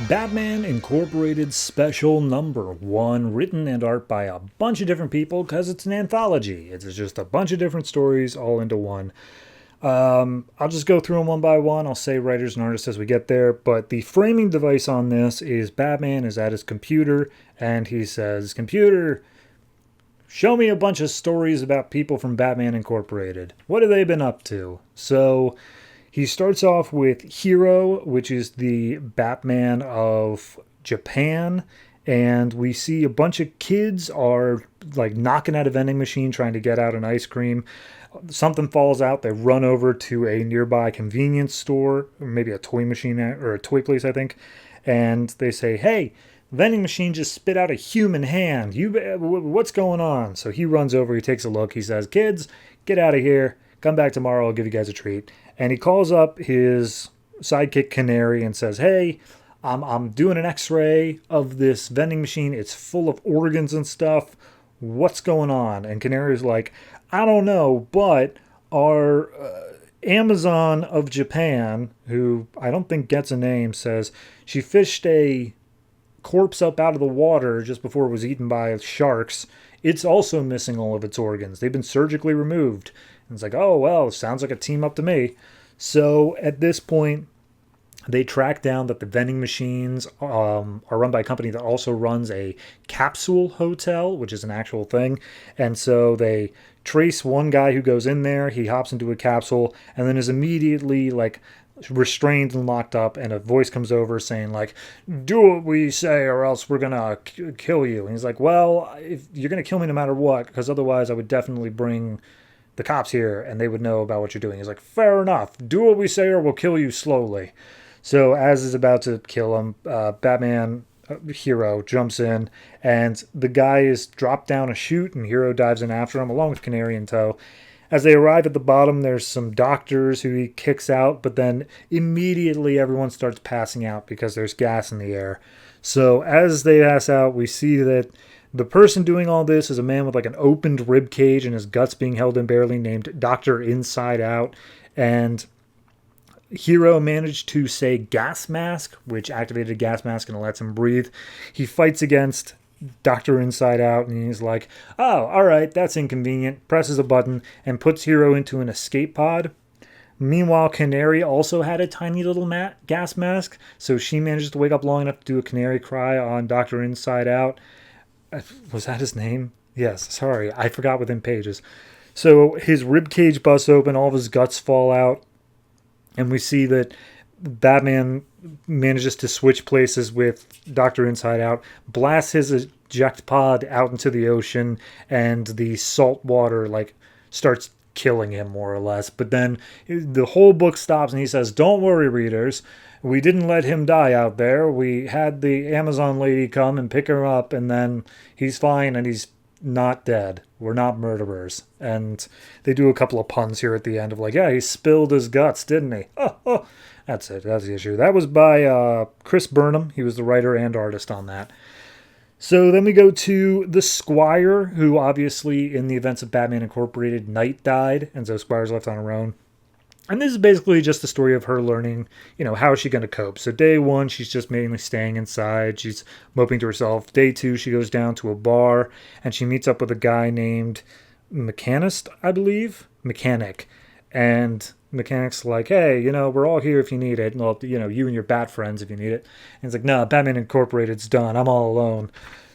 Batman Incorporated Special Number 1, written and art by a bunch of different people because it's an anthology. It's just a bunch of different stories all into one. I'll just go through them one by one. I'll say writers and artists as we get there. But the framing device on this is Batman is at his computer and he says, "Computer, show me a bunch of stories about people from Batman Incorporated. What have they been up to?" So he starts off with Hero, which is the Batman of Japan. And we see a bunch of kids are like knocking at a vending machine trying to get out an ice cream. Something falls out. They run over to a nearby convenience store, or maybe a toy machine or a toy place, I think. And they say, "Hey, vending machine just spit out a human hand. What's going on?" So he runs over. He takes a look. He says, "Kids, get out of here. Come back tomorrow. I'll give you guys a treat." And he calls up his sidekick Canary and says, "Hey, I'm doing an x-ray of this vending machine. It's full of organs and stuff. What's going on?" And Canary's like, "I don't know, but our Amazon of Japan, who I don't think gets a name, says she fished a corpse up out of the water just before it was eaten by sharks. It's also missing all of its organs. They've been surgically removed." And it's like, "Oh, well, sounds like a team up to me." So at this point, they track down that the vending machines are run by a company that also runs a capsule hotel, which is an actual thing. And so they trace one guy who goes in there, he hops into a capsule, and then is immediately like restrained and locked up, and a voice comes over saying like, "Do what we say or else we're gonna kill you." And he's like, "Well, if you're gonna kill me no matter what, because otherwise I would definitely bring the cops here and they would know about what you're doing." He's like, "Fair enough. Do what we say or we'll kill you slowly." So as is about to kill him, Batman Hero jumps in, and the guy is dropped down a chute, and Hero dives in after him, along with Canary in tow. As they arrive at the bottom, there's some doctors who he kicks out, but then immediately everyone starts passing out because there's gas in the air. So as they pass out, we see that the person doing all this is a man with like an opened rib cage and his guts being held in barely, named Dr. Inside Out. And Hero managed to say gas mask, which activated a gas mask and lets him breathe. He fights against Dr. Inside Out, and he's like, "Oh, all right, that's inconvenient," presses a button and puts Hero into an escape pod. Meanwhile, Canary also had a tiny little gas mask, so she manages to wake up long enough to do a canary cry on Dr. Inside Out. Was that his name? Yes, sorry, I forgot within pages. So his rib cage busts open, all of his guts fall out, and we see that Batman manages to switch places with Dr. Inside Out, blasts his eject pod out into the ocean, and the salt water like starts killing him more or less. But then the whole book stops and he says, "Don't worry, readers. We didn't let him die out there. We had the Amazon lady come and pick him up, and then he's fine and he's not dead. We're not murderers." And they do a couple of puns here at the end of like, "Yeah, he spilled his guts, didn't he?" Oh. That's it. That's the issue. That was by Chris Burnham. He was the writer and artist on that. So then we go to the Squire, who obviously in the events of Batman Incorporated, Knight died, and so Squire's left on her own. And this is basically just the story of her learning, how is she going to cope? So day one, she's just mainly staying inside. She's moping to herself. Day two, she goes down to a bar, and she meets up with a guy named Mechanist, I believe. Mechanic. And Mechanic's like, "Hey, we're all here if you need it. Well, you and your bat friends if you need it." And it's like, "No, Batman Incorporated's done. I'm all alone."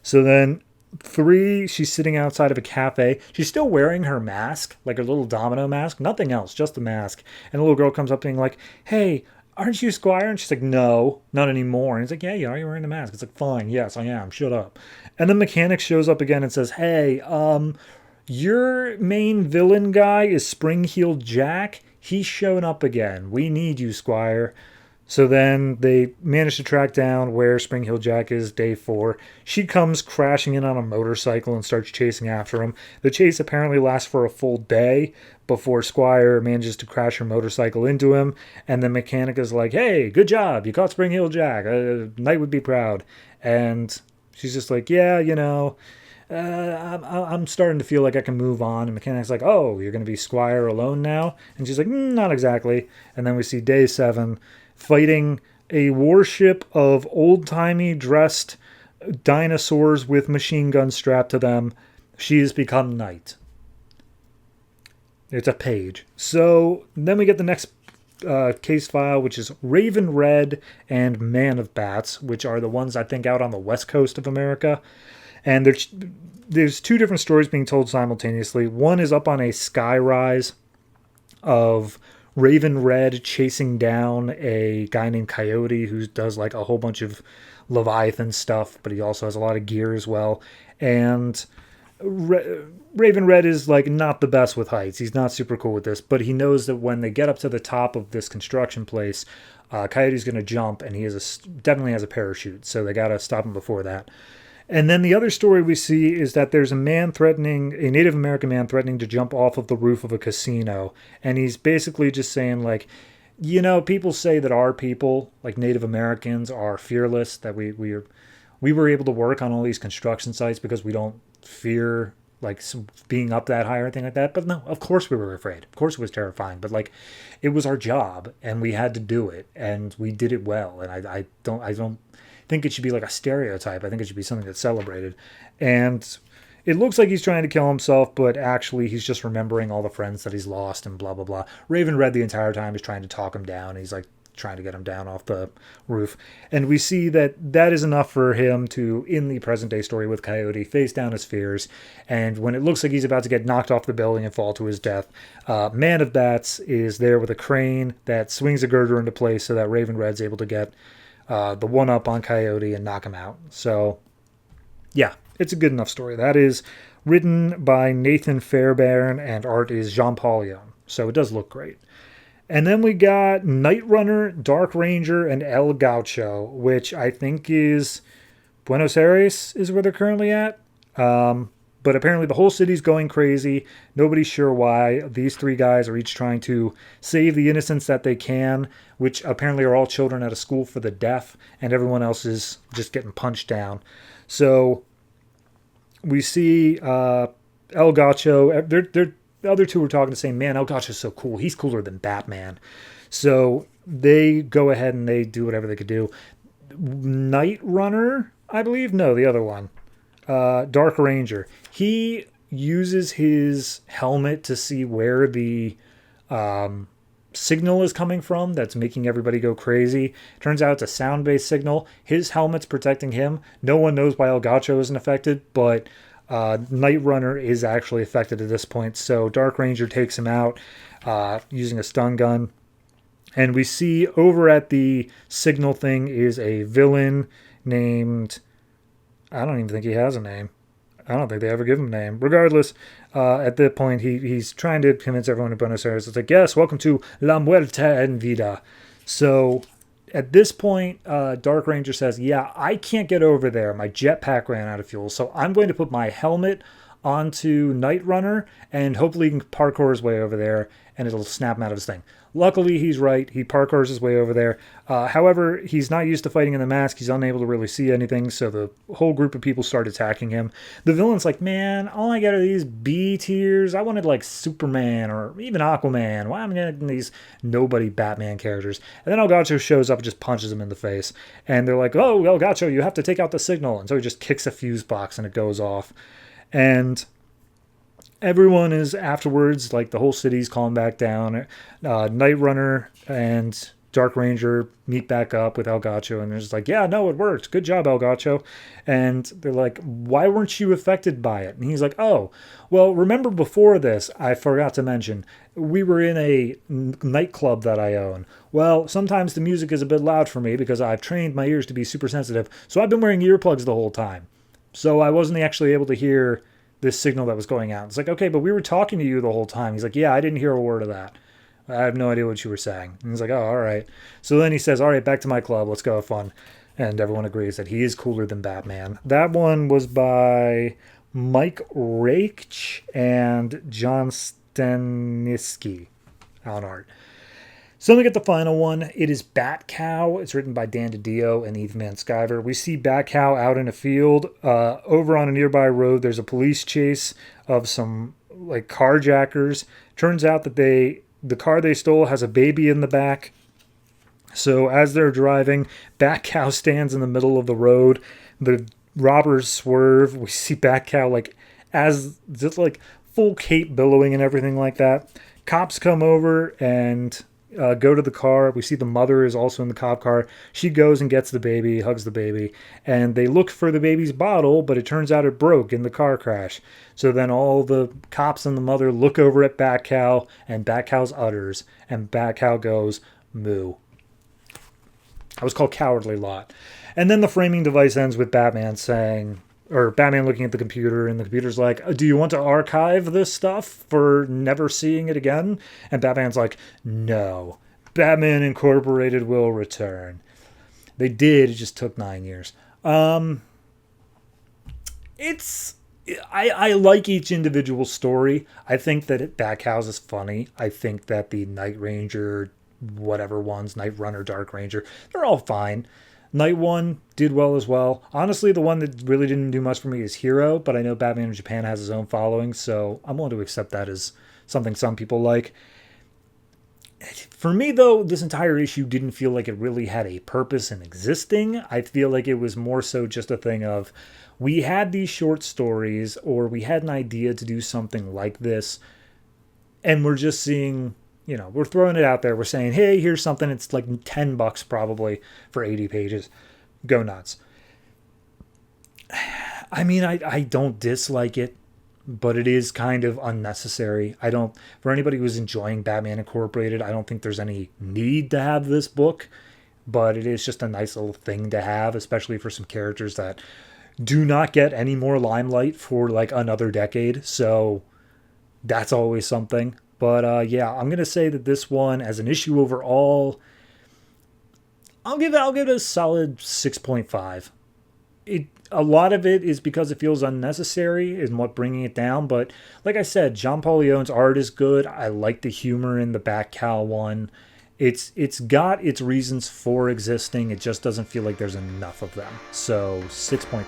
So then 3, she's sitting outside of a cafe. She's still wearing her mask, like her little domino mask. Nothing else, just the mask. And the little girl comes up being like, "Hey, aren't you Squire?" And she's like, "No, not anymore." And he's like, "Yeah, you are. You're wearing the mask." It's like, "Fine, yes, I am. Shut up." And then Mechanic shows up again and says, "Hey, your main villain guy is Spring-Heeled Jack. He's shown up again. We need you, Squire." So then they manage to track down where Spring-Heeled Jack is day 4. She comes crashing in on a motorcycle and starts chasing after him. The chase apparently lasts for a full day before Squire manages to crash her motorcycle into him. And the Mechanic is like, "Hey, good job. You caught Spring-Heeled Jack. Knight would be proud." And she's just like, "Yeah, I'm starting to feel like I can move on." And Mechanic's like, "Oh, you're going to be Squire alone now?" And she's like, "Not exactly." And then we see day 7 fighting a warship of old-timey dressed dinosaurs with machine guns strapped to them. She has become night. It's a page. So then we get the next case file, which is Raven Red and Man of Bats, which are the ones I think out on the west coast of America. And there's two different stories being told simultaneously. One is up on a sky rise of Raven Red chasing down a guy named Coyote who does like a whole bunch of Leviathan stuff, but he also has a lot of gear as well. And Raven Red is like not the best with heights. He's not super cool with this, but he knows that when they get up to the top of this construction place, Coyote's going to jump, and he definitely has a parachute, so they got to stop him before that. And then the other story we see is that there's a Native American man threatening to jump off of the roof of a casino, and he's basically just saying like, people say that our people, like Native Americans, are fearless, that we were able to work on all these construction sites because we don't fear like being up that high or anything like that. But no, of course we were afraid. Of course it was terrifying. But like, it was our job, and we had to do it, and we did it well. And I don't think it should be like a stereotype. I think it should be something that's celebrated. And it looks like he's trying to kill himself, but actually he's just remembering all the friends that he's lost and blah blah blah. Raven Red the entire time is trying to talk him down. He's like trying to get him down off the roof. And we see that is enough for him to, in the present day story with Coyote, face down his fears. And when it looks like he's about to get knocked off the building and fall to his death, Man of Bats is there with a crane that swings a girder into place so that Raven Red's able to get the one up on Coyote and knock him out. So yeah, it's a good enough story. That is written by Nathan Fairbairn, and art is Jean-Paul Young. So it does look great. And then we got Night Runner, Dark Ranger, and El Gaucho, which I think is Buenos Aires is where they're currently at. But apparently the whole city's going crazy. Nobody's sure why. These three guys are each trying to save the innocents that they can, which apparently are all children at a school for the deaf, and everyone else is just getting punched down. So we see El Gaucho. The other two were talking to saying, man, El Gacho's so cool. He's cooler than Batman. So they go ahead and they do whatever they could do. Night Runner, I believe? No, the other one. Dark Ranger. He uses his helmet to see where the signal is coming from that's making everybody go crazy. Turns out it's a sound-based signal. His helmet's protecting him. No one knows why El Gacho isn't affected, but Night Runner is actually affected at this point. So Dark Ranger takes him out using a stun gun. And we see over at the signal thing is a villain named... I don't even think he has a name. I don't think they ever give him a name. Regardless, at that point, he's trying to convince everyone in Buenos Aires. It's like, yes, welcome to La Muerta en Vida. So at this point, Dark Ranger says, yeah, I can't get over there. My jetpack ran out of fuel. So I'm going to put my helmet onto Night Runner, and hopefully he can parkour his way over there, and it'll snap him out of his thing. Luckily, he's right. He parkours his way over there. However, he's not used to fighting in the mask. He's unable to really see anything, so the whole group of people start attacking him. The villain's like, man, all I get are these B tiers. I wanted like Superman or even Aquaman. Why am I getting these nobody Batman characters? And then El Gacho shows up and just punches him in the face. And they're like, oh, El Gacho, you have to take out the signal. And so he just kicks a fuse box and it goes off. And everyone is afterwards, like the whole city's calmed back down. Night Runner and Dark Ranger meet back up with El Gacho, and they're just like, yeah, no, it worked. Good job, El Gacho. And they're like, why weren't you affected by it? And he's like, oh, well, remember before this, I forgot to mention, we were in a nightclub that I own. Well, sometimes the music is a bit loud for me because I've trained my ears to be super sensitive, so I've been wearing earplugs the whole time. So I wasn't actually able to hear this signal that was going out. It's like, okay, but we were talking to you the whole time. He's like, yeah, I didn't hear a word of that. I have no idea what you were saying. And he's like, oh, all right. So then he says, all right, back to my club. Let's go have fun. And everyone agrees that he is cooler than Batman. That one was by Mike Rake and John Staniski on art. So then we get the final one. It is Bat Cow. It's written by Dan DiDio and Eve Manskyver. We see Bat Cow out in a field. Over on a nearby road, there's a police chase of some like carjackers. Turns out that the car they stole has a baby in the back. So as they're driving, Bat Cow stands in the middle of the road. The robbers swerve. We see Bat Cow like as just like full cape billowing and everything like that. Cops come over and go to the car. We see the mother is also in the cop car. She goes and gets the baby, hugs the baby, and they look for the baby's bottle, but it turns out it broke in the car crash. So then all the cops and the mother look over at Bat Cow, and Bat Cow's udders, and Bat Cow goes, moo. I was called Cowardly Lot. And then the framing device ends with Batman saying, or Batman looking at the computer, and the computer's like, do you want to archive this stuff for never seeing it again? And Batman's like, no. Batman Incorporated will return. They did, it just took 9 years. I like each individual story. I think that Bathouse is funny. I think that the Night Ranger, whatever ones, Night Runner, Dark Ranger, they're all fine. Night One did well as well. Honestly, the one that really didn't do much for me is Hero, but I know Batman in Japan has his own following, so I'm willing to accept that as something some people like. For me, though, this entire issue didn't feel like it really had a purpose in existing. I feel like it was more so just a thing of, we had these short stories, or we had an idea to do something like this, and we're just seeing, you know, we're throwing it out there. We're saying, hey, here's something. It's like $10 probably for 80 pages. Go nuts. I mean, I don't dislike it, but it is kind of unnecessary. For anybody who's enjoying Batman Incorporated, I don't think there's any need to have this book, but it is just a nice little thing to have, especially for some characters that do not get any more limelight for like another decade. So that's always something. But yeah, I'm going to say that this one, as an issue overall, I'll give it a solid 6.5. A lot of it is because it feels unnecessary in what bringing it down, but like I said, Jean Paul Leon's art is good. I like the humor in the Bat Cow one. It's got its reasons for existing. It just doesn't feel like there's enough of them. So 6.5.